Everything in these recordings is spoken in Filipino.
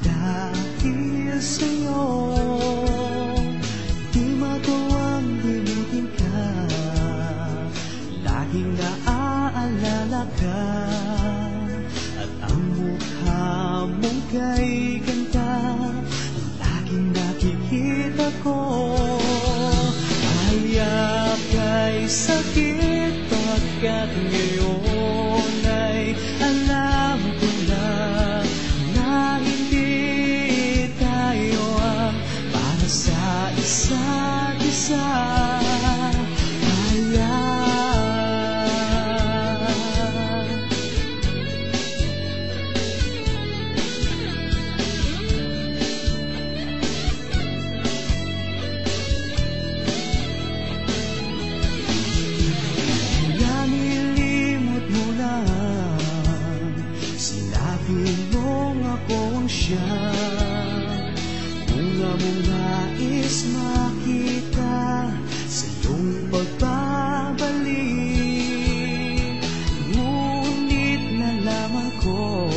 Dahil sa'yo, di magawang limutin ka. Laging naaalala ka, at ang mukha mong kay ganda ang laging nakikita ko. Kaya kay sakit pagkat ngayon ay alam ko na sa isa't isa. Kaya nilimot mo lang, sinabi mong ako ang siya. Bunga mong nais makita sa iyong pagbabalik. Ngunit nalaman ko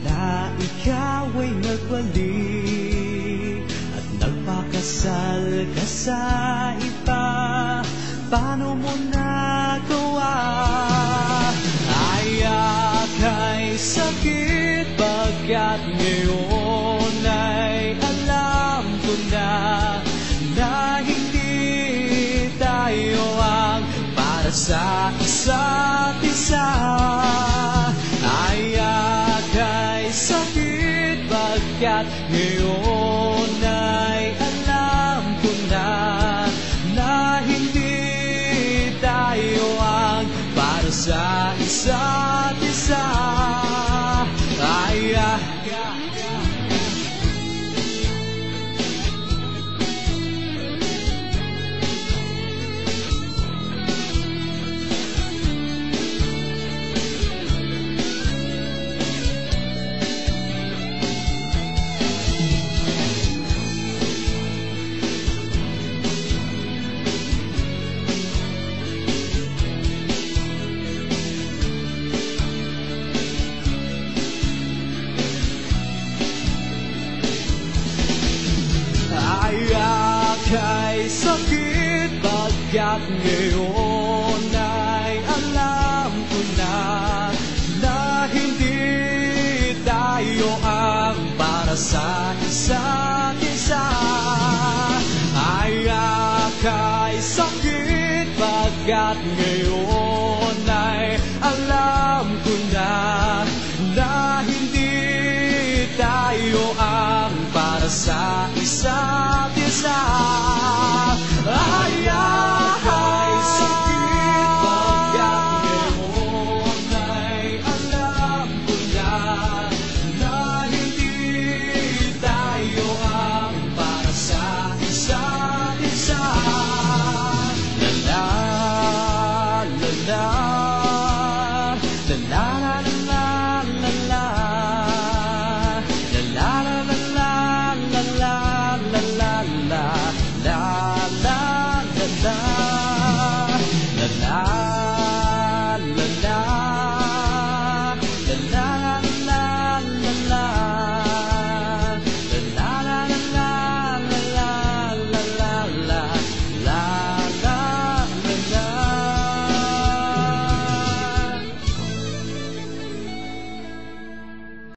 na ikaw ay nagbalik at nagpakasal ka sa iba. Paano mo nagawa? Ay aka'y sakit pagkat ngayon ay alam ko na hindi tayo ang para sa isa't isa. Ay aka'y sakit pagkat ngayon ay alam ko na hindi tayo ang para sa isa't isa. Ay aka'y sakit pagkat ngayon ay alam ko na hindi tayo ang para sa isa't isa. Ay aka'y sakit pagkat ngayon ay alam ko na hindi tayo ang para sa isa't isa. Ay